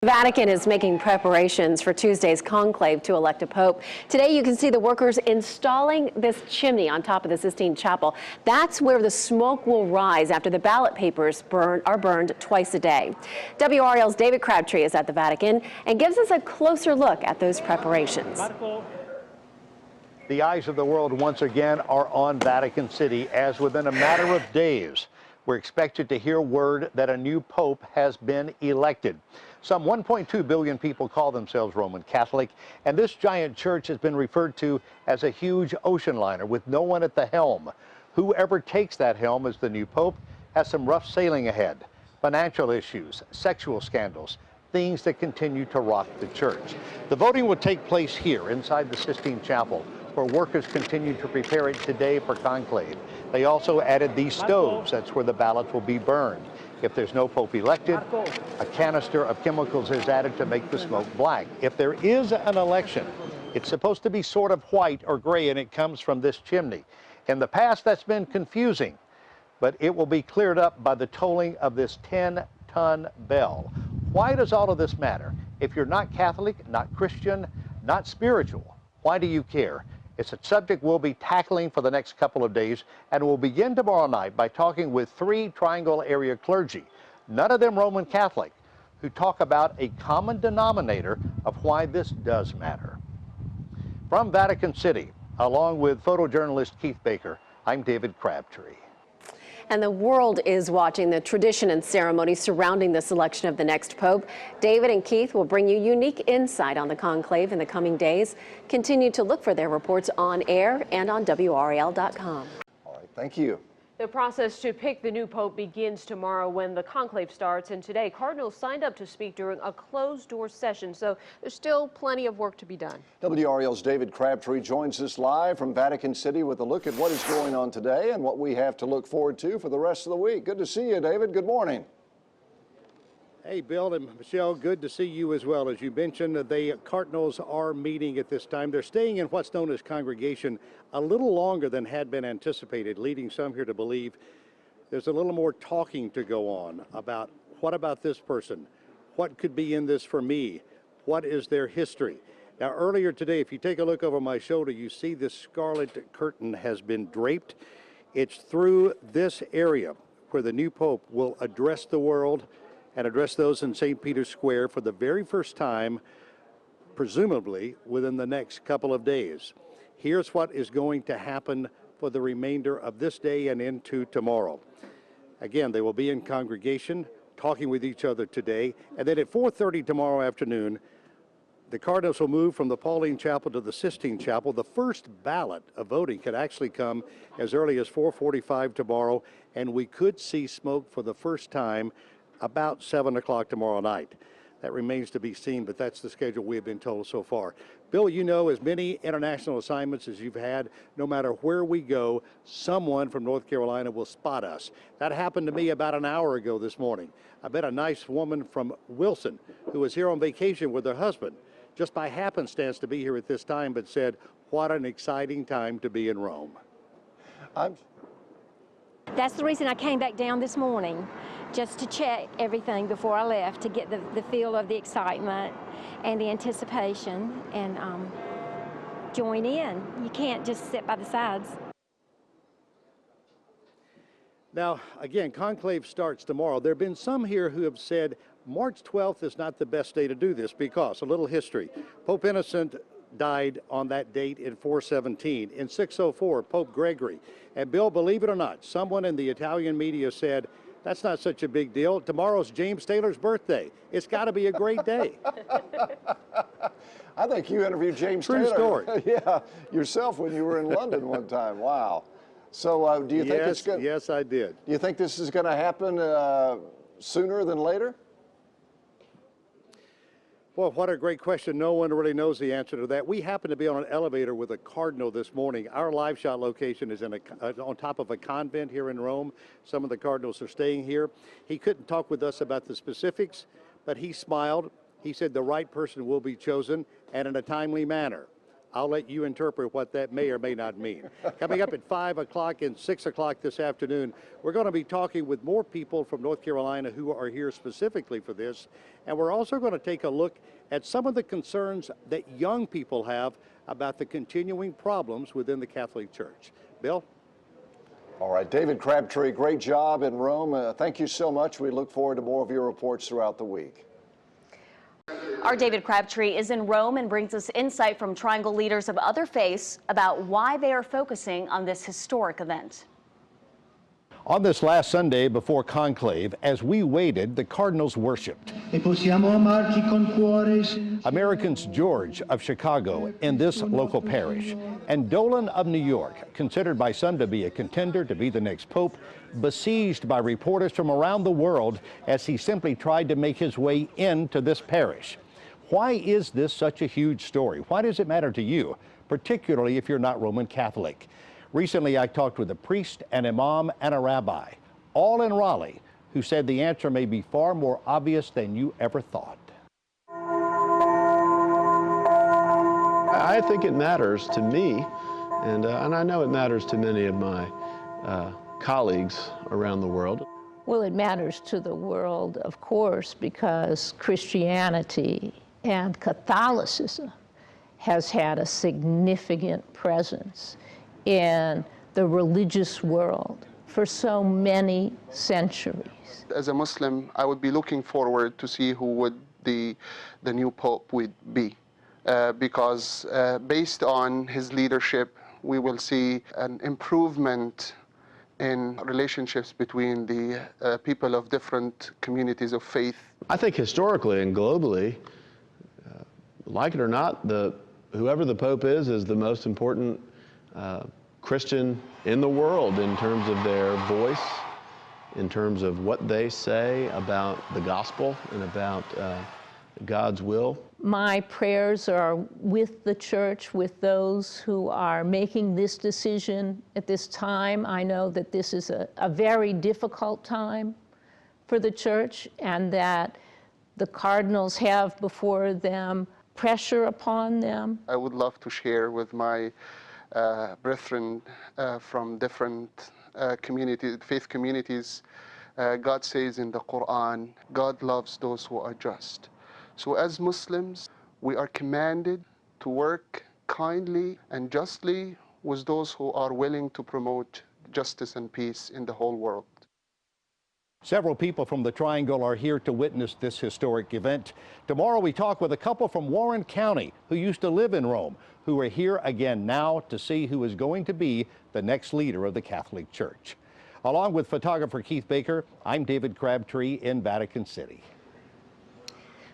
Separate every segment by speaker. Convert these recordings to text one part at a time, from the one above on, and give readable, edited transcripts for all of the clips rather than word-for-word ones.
Speaker 1: The Vatican is making preparations for Tuesday's conclave to elect a pope. Today you can see the workers installing this chimney on top of the Sistine Chapel. That's where the smoke will rise after the ballot papers are burned twice a day. WRAL's David Crabtree is at the Vatican and gives us a closer look at those preparations.
Speaker 2: The eyes of the world once again are on Vatican City, as within a matter of days, we're expected to hear word that a new pope has been elected. Some 1.2 billion people call themselves Roman Catholic, and this giant church has been referred to as a huge ocean liner with no one at the helm. Whoever takes that helm as the new pope has some rough sailing ahead. Financial issues, sexual scandals, things that continue to rock the church. The voting will take place here inside the Sistine Chapel, where workers continue to prepare it today for conclave. They also added these stoves. That's where the ballots will be burned. If there's no pope elected, a canister of chemicals is added to make the smoke black. If there is an election, it's supposed to be sort of white or gray, and it comes from this chimney. In the past, that's been confusing, but it will be cleared up by the tolling of this 10-ton bell. Why does all of this matter? If you're not Catholic, not Christian, not spiritual, why do you care? It's a subject we'll be tackling for the next couple of days, and we'll begin tomorrow night by talking with 3 Triangle area clergy, none of them Roman Catholic, who talk about a common denominator of why this does matter. From Vatican City, along with photojournalist Keith Baker, I'm David Crabtree.
Speaker 1: And the world is watching the tradition and ceremony surrounding the selection of the next pope. David and Keith will bring you unique insight on the conclave in the coming days. Continue to look for their reports on air and on WRAL.com.
Speaker 3: All right, thank you.
Speaker 4: The process to pick the new pope begins tomorrow when the conclave starts, and today cardinals signed up to speak during a closed-door session, so there's still plenty of work to be done.
Speaker 3: WRAL's David Crabtree joins us live from Vatican City with a look at what is going on today and what we have to look forward to for the rest of the week. Good to see you, David. Good morning.
Speaker 2: Hey, Bill and Michelle, good to see you as well. As you mentioned, the cardinals are meeting at this time. They're staying in what's known as congregation a little longer than had been anticipated, leading some here to believe there's a little more talking to go on about what about this person? What could be in this for me? What is their history? Now, earlier today, if you take a look over my shoulder, you see this scarlet curtain has been draped. It's through this area where the new pope will address the world and address those in St. Peter's Square for the very first time, presumably within the next couple of days. Here's what is going to happen for the remainder of this day and into tomorrow. Again, they will be in congregation, talking with each other today, and then at 4:30 tomorrow afternoon, the cardinals will move from the Pauline Chapel to the Sistine Chapel. The first ballot of voting could actually come as early as 4:45 tomorrow, and we could see smoke for the first time about 7 o'clock tomorrow night. That remains to be seen, but that's the schedule we have been told so far. Bill, you know, as many international assignments as you've had, no matter where we go, someone from North Carolina will spot us. That happened to me about an hour ago this morning. I met a nice woman from Wilson who was here on vacation with her husband, just by happenstance to be here at this time, but said, what an exciting time to be in Rome.
Speaker 5: That's the reason I came back down this morning, just to check everything before I left, to get the feel of the excitement and the anticipation and join in. You can't just sit by the sides.
Speaker 2: Now, again, conclave starts tomorrow. There have been some here who have said March 12th is not the best day to do this because, a little history, Pope Innocent died on that date in 417. In 604, Pope Gregory. And Bill, believe it or not, someone in the Italian media said, that's not such a big deal. Tomorrow's James Taylor's birthday. It's got to be a great day.
Speaker 3: I think you interviewed James Taylor.
Speaker 2: True story.
Speaker 3: Yeah, yourself when you were in London one time. Wow. So do you think it's good?
Speaker 2: Yes, I did.
Speaker 3: Do you think this is going to happen sooner than later?
Speaker 2: Well, what a great question. No one really knows the answer to that. We happen to be on an elevator with a cardinal this morning. Our live shot location is on top of a convent here in Rome. Some of the cardinals are staying here. He couldn't talk with us about the specifics, but he smiled. He said the right person will be chosen and in a timely manner. I'll let you interpret what that may or may not mean. Coming up at 5 o'clock and 6 o'clock this afternoon, we're going to be talking with more people from North Carolina who are here specifically for this. And we're also going to take a look at some of the concerns that young people have about the continuing problems within the Catholic Church. Bill?
Speaker 3: All right, David Crabtree, great job in Rome. Thank you so much. We look forward to more of your reports throughout the week.
Speaker 6: Our David Crabtree is in Rome and brings us insight from Triangle leaders of other faiths about why they are focusing on this historic event.
Speaker 2: On this last Sunday before conclave, as we waited, the cardinals worshiped. Americans George of Chicago in this local parish, and Dolan of New York, considered by some to be a contender to be the next pope, besieged by reporters from around the world as he simply tried to make his way into this parish. Why is this such a huge story? Why does it matter to you, particularly if you're not Roman Catholic? Recently, I talked with a priest, an imam, and a rabbi, all in Raleigh, who said the answer may be far more obvious than you ever thought.
Speaker 7: I think it matters to me, and I know it matters to many of my colleagues around the world.
Speaker 8: Well, it matters to the world, of course, because Christianity and Catholicism has had a significant presence in the religious world for so many centuries.
Speaker 9: As a Muslim, I would be looking forward to see who would the new pope would be, because based on his leadership, we will see an improvement in relationships between the people of different communities of faith.
Speaker 7: I think historically and globally, like it or not, whoever the pope is the most important Christian in the world in terms of their voice, in terms of what they say about the gospel and about God's will.
Speaker 8: My prayers are with the church, with those who are making this decision at this time. I know that this is a very difficult time for the church, and that the cardinals have before them pressure upon them.
Speaker 9: I would love to share with my brethren from different faith communities. God says in the Quran, God loves those who are just. So as Muslims, we are commanded to work kindly and justly with those who are willing to promote justice and peace in the whole world.
Speaker 2: Several people from the Triangle are here to witness this historic event. Tomorrow we talk with a couple from Warren County who used to live in Rome, who are here again now to see who is going to be the next leader of the Catholic Church. Along with photographer Keith Baker, I'm David Crabtree in Vatican City.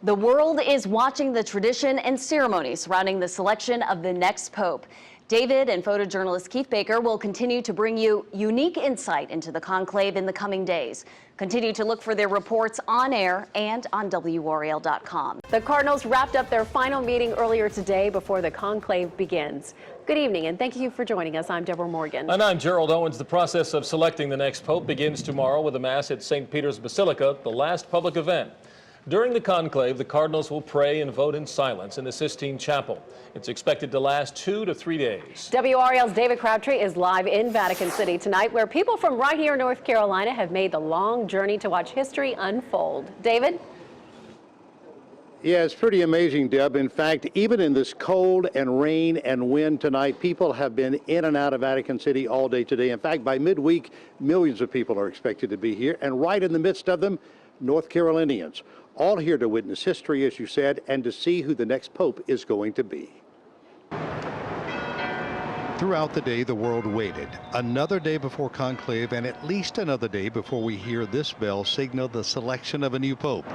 Speaker 6: The world is watching the tradition and ceremony surrounding the selection of the next pope. David and photojournalist Keith Baker will continue to bring you unique insight into the conclave in the coming days. Continue to look for their reports on air and on WRAL.com.
Speaker 1: The Cardinals wrapped up their final meeting earlier today before the conclave begins. Good evening, and thank you for joining us. I'm Deborah Morgan.
Speaker 10: And I'm Gerald Owens. The process of selecting the next pope begins tomorrow with a mass at St. Peter's Basilica, the last public event. During the conclave, the cardinals will pray and vote in silence in the Sistine Chapel. It's expected to last 2 to 3 days.
Speaker 1: WRAL's David Crabtree is live in Vatican City tonight, where people from right here in North Carolina have made the long journey to watch history unfold. David?
Speaker 2: Yeah, it's pretty amazing, Deb. In fact, even in this cold and rain and wind tonight, people have been in and out of Vatican City all day today. In fact, by midweek, millions of people are expected to be here, and right in the midst of them, North Carolinians, all here to witness history, as you said, and to see who the next pope is going to be. Throughout the day, the world waited. Another day before conclave, and at least another day before we hear this bell signal the selection of a new pope.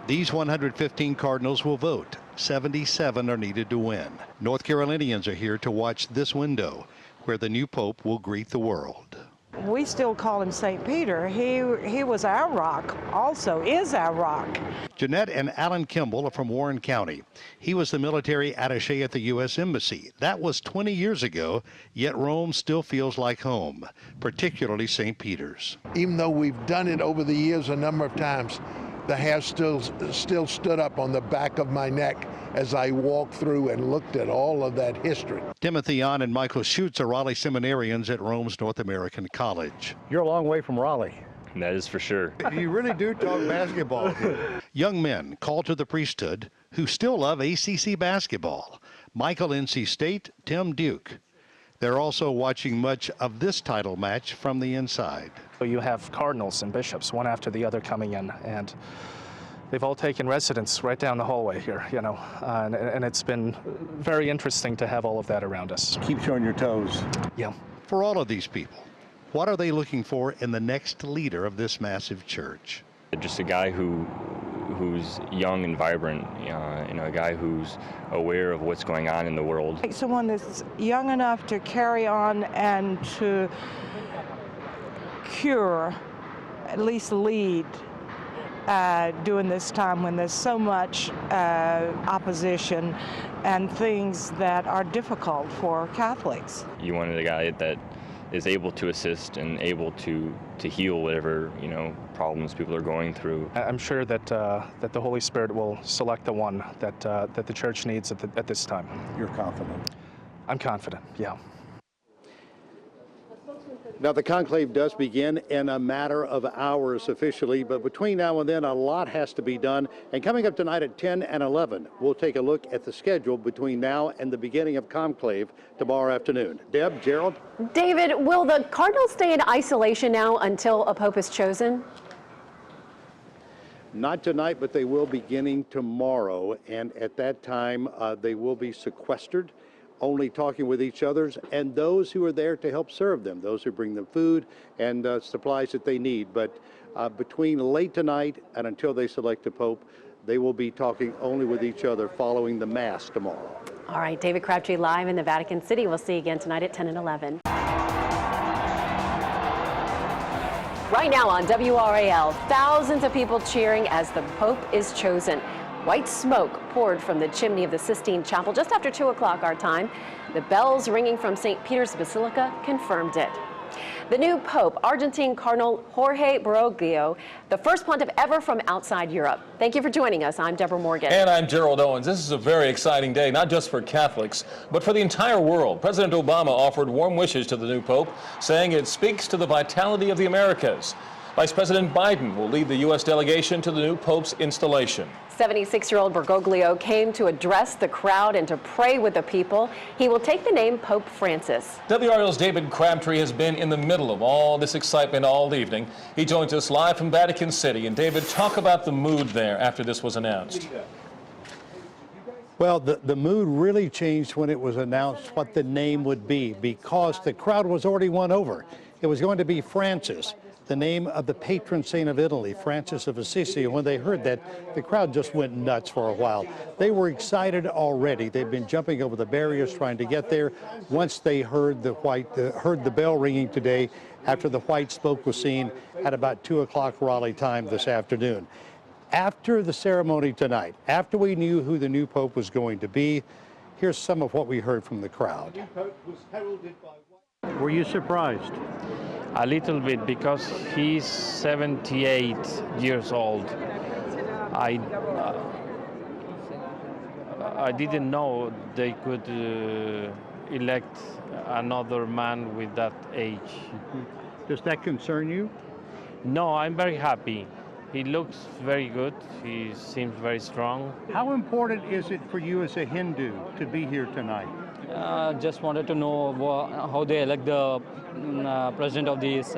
Speaker 2: These 115 cardinals will vote. 77 are needed to win. North Carolinians are here to watch this window, where the new pope will greet the world.
Speaker 11: We still call him St. Peter. He was our rock, also is our rock.
Speaker 2: Jeanette and Alan Kimball are from Warren County. He was the military attaché at the U.S. Embassy. That was 20 years ago, yet Rome still feels like home, particularly St. Peter's.
Speaker 12: Even though we've done it over the years a number of times, the hair still stood up on the back of my neck as I walked through and looked at all of that history.
Speaker 2: Timothy Ahn and Michael Schutz are Raleigh seminarians at Rome's North American College.
Speaker 13: You're a long way from Raleigh.
Speaker 14: That is for sure.
Speaker 2: You really do talk basketball here. Young men called to the priesthood who still love ACC basketball. Michael, NC State, Tim, Duke. They're also watching much of this title match from the inside.
Speaker 15: So you have cardinals and bishops, one after the other, coming in, and they've all taken residence right down the hallway here, you know, and it's been very interesting to have all of that around us.
Speaker 2: Keep you on your toes.
Speaker 15: Yeah.
Speaker 2: For all of these people, what are they looking for in the next leader of this massive church?
Speaker 14: Just a guy who's young and vibrant, a guy who's aware of what's going on in the world.
Speaker 11: Someone that's young enough to carry on and to cure, at least lead, during this time when there's so much opposition and things that are difficult for Catholics.
Speaker 14: You wanted a guy that is able to assist and able to heal whatever problems people are going through.
Speaker 15: I'm sure that that the Holy Spirit will select the one that the church needs at this time.
Speaker 2: You're confident?
Speaker 15: I'm confident, yeah.
Speaker 2: Now, the conclave does begin in a matter of hours officially, but between now and then, a lot has to be done. And coming up tonight at 10 and 11, we'll take a look at the schedule between now and the beginning of conclave tomorrow afternoon. Deb, Gerald?
Speaker 1: David, will the cardinals stay in isolation now until a pope is chosen?
Speaker 2: Not tonight, but they will beginning tomorrow. And at that time, they will be sequestered, only talking with each other and those who are there to help serve them, those who bring them food and supplies that they need. But between late tonight and until they select a pope, they will be talking only with each other following the Mass tomorrow.
Speaker 1: All right, David Crabtree live in the Vatican City. We'll see you again tonight at 10 and 11. Right now on WRAL, thousands of people cheering as the Pope is chosen. White smoke poured from the chimney of the Sistine Chapel just after 2 o'clock our time. The bells ringing from St. Peter's Basilica confirmed it. The new Pope, Argentine Cardinal Jorge Bergoglio, the first pontiff ever from outside Europe. Thank you for joining us. I'm Deborah Morgan.
Speaker 10: And I'm Gerald Owens. This is a very exciting day, not just for Catholics, but for the entire world. President Obama offered warm wishes to the new Pope, saying it speaks to the vitality of the Americas. Vice President Biden will lead the U.S. delegation to the new Pope's installation.
Speaker 1: 76-year-old Bergoglio came to address the crowd and to pray with the people. He will take the name Pope Francis.
Speaker 10: WRAL's David Crabtree has been in the middle of all this excitement all evening. He joins us live from Vatican City. And David, talk about the mood there after this was announced.
Speaker 2: Well, the mood really changed when it was announced what the name would be, because the crowd was already won over. It was going to be Francis, the name of the patron saint of Italy, Francis of Assisi. And when they heard that, the crowd just went nuts for a while. They were excited already. They've been jumping over the barriers trying to get there. Once they heard the bell ringing today, after the white smoke was seen at about 2 o'clock Raleigh time this afternoon. After the ceremony tonight, after we knew who the new Pope was going to be, here's some of what we heard from the crowd. Were you surprised?
Speaker 16: A little bit, because he's 78 years old. I didn't know they could elect another man with that age.
Speaker 2: Does that concern you?
Speaker 16: No, I'm very happy. He looks very good. He seems very strong.
Speaker 2: How important is it for you as a Hindu to be here tonight?
Speaker 17: Just wanted to know how they elect the president of these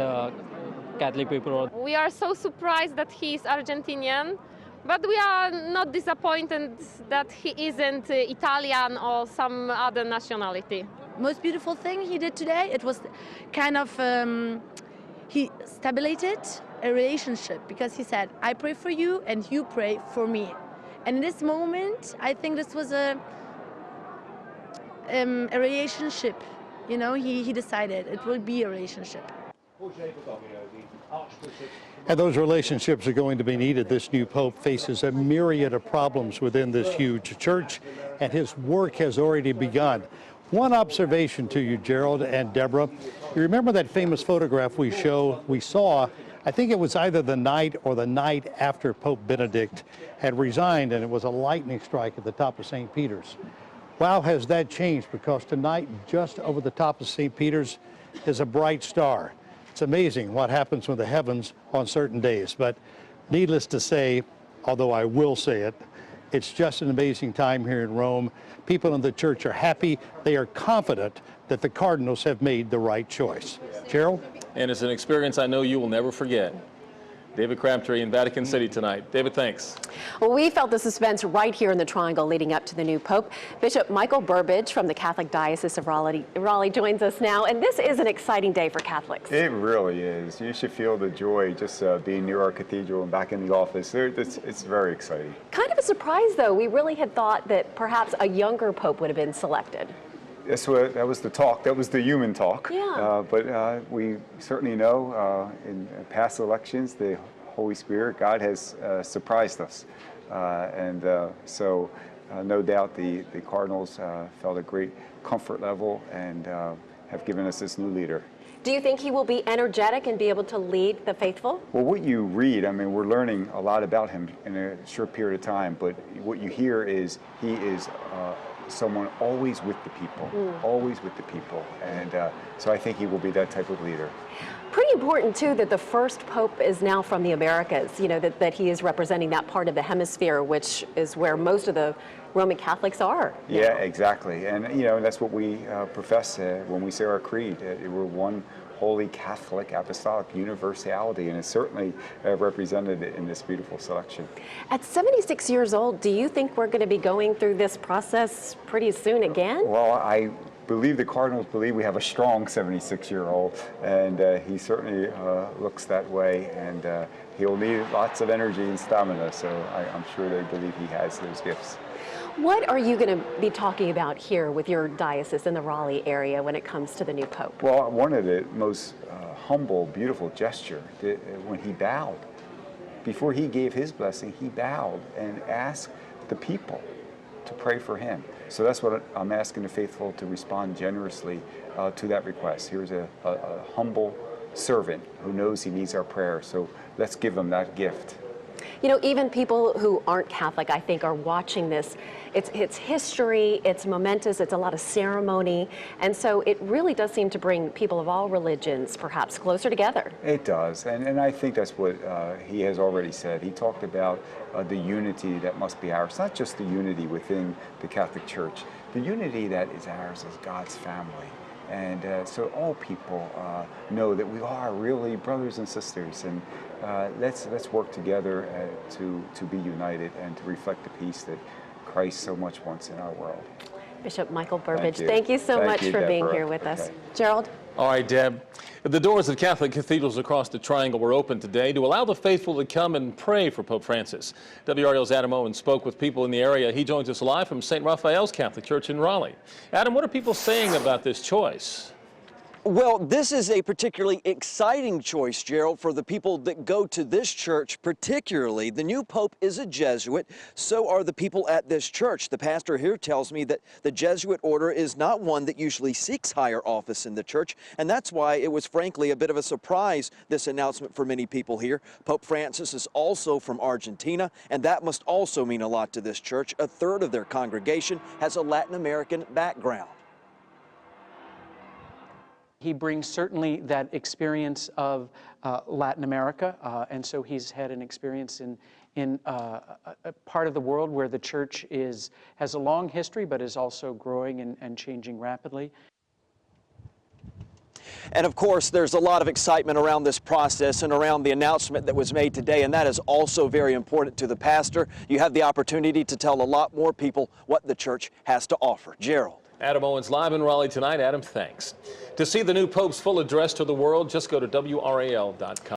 Speaker 17: Catholic people.
Speaker 18: We are so surprised that he is Argentinian, but we are not disappointed that he isn't Italian or some other nationality.
Speaker 19: Most beautiful thing he did today, it was kind of, he stabilized a relationship, because he said, I pray for you and you pray for me. And in this moment, I think this was a relationship. You know, he decided it will be a relationship.
Speaker 2: And those relationships are going to be needed. This new Pope faces a myriad of problems within this huge church, and his work has already begun. One observation to you, Gerald and Deborah. You remember that famous photograph we saw I think it was either the night or the night after Pope Benedict had resigned, and it was a lightning strike at the top of St. Peter's. Wow, has that changed, because tonight, just over the top of St. Peter's, is a bright star. It's amazing what happens with the heavens on certain days, but needless to say, although I will say it, it's just an amazing time here in Rome. People in the church are happy. They are confident that the cardinals have made the right choice. Gerald?
Speaker 10: And it's an experience I know you will never forget. David Crabtree in Vatican City tonight. David, thanks.
Speaker 1: Well, we felt the suspense right here in the Triangle leading up to the new Pope. Bishop Michael Burbidge from the Catholic Diocese of Raleigh joins us now, and this is an exciting day for Catholics.
Speaker 13: It really is. You should feel the joy just being near our cathedral and back in the office. It's very exciting.
Speaker 1: Kind of a surprise, though. We really had thought that perhaps a younger Pope would have been selected.
Speaker 13: That was the talk. That was the human talk.
Speaker 1: Yeah.
Speaker 13: But we certainly know in past elections, the Holy Spirit, God has surprised us. So no doubt the Cardinals felt a great comfort level and have given us this new leader.
Speaker 1: Do you think he will be energetic and be able to lead the faithful?
Speaker 13: Well, what you read, I mean, we're learning a lot about him in a short period of time, but what you hear is he is someone always with the people, always with the people. And so I think he will be that type of leader.
Speaker 1: Pretty important, too, that the first Pope is now from the Americas, you know, that he is representing that part of the hemisphere, which is where most of the Roman Catholics are.
Speaker 13: Yeah, exactly. And, you know, that's what we profess when we say our creed. We're one holy Catholic apostolic universality, and it's certainly represented in this beautiful selection.
Speaker 1: At 76 years old, do you think we're going to be going through this process pretty soon again?
Speaker 13: Well, I believe the Cardinals believe we have a strong 76-year-old, and he certainly looks that way, and he'll need lots of energy and stamina, so I'm sure they believe he has those gifts.
Speaker 1: What are you going to be talking about here with your diocese in the Raleigh area when it comes to the new Pope?
Speaker 13: Well, one of the most humble, beautiful gesture when he bowed. Before he gave his blessing, he bowed and asked the people to pray for him. So that's what I'm asking the faithful to respond generously to that request. Here's a humble servant who knows he needs our prayer, so let's give him that gift.
Speaker 1: You know, even people who aren't Catholic, I think, are watching this. It's history, it's momentous, it's a lot of ceremony, and so it really does seem to bring people of all religions perhaps closer together.
Speaker 13: It does, and I think that's what he has already said. He talked about the unity that must be ours, not just the unity within the Catholic Church, the unity that is ours as God's family. And so all people know that we are really brothers and sisters, and let's work together to be united and to reflect the peace that Christ so much wants in our world.
Speaker 1: Bishop Michael Burbidge, thank you so much for being here with us. Gerald?
Speaker 10: All right, Deb. The doors of Catholic cathedrals across the Triangle were open today to allow the faithful to come and pray for Pope Francis. WRAL's Adam Owen spoke with people in the area. He joins us live from St. Raphael's Catholic Church in Raleigh. Adam, what are people saying about this choice?
Speaker 20: Well, this is a particularly exciting choice, Gerald, for the people that go to this church particularly. The new pope is a Jesuit. So are the people at this church. The pastor here tells me that the Jesuit order is not one that usually seeks higher office in the church, and that's why it was frankly a bit of a surprise, this announcement for many people here. Pope Francis is also from Argentina, and that must also mean a lot to this church. A third of their congregation has a Latin American background.
Speaker 21: He brings certainly that experience of Latin America, and so he's had an experience in a part of the world where the church has a long history, but is also growing and changing rapidly.
Speaker 20: And of course, there's a lot of excitement around this process and around the announcement that was made today, and that is also very important to the pastor. You have the opportunity to tell a lot more people what the church has to offer. Gerald.
Speaker 10: Adam Owens live in Raleigh tonight. Adam, thanks. To see the new Pope's full address to the world, just go to WRAL.com.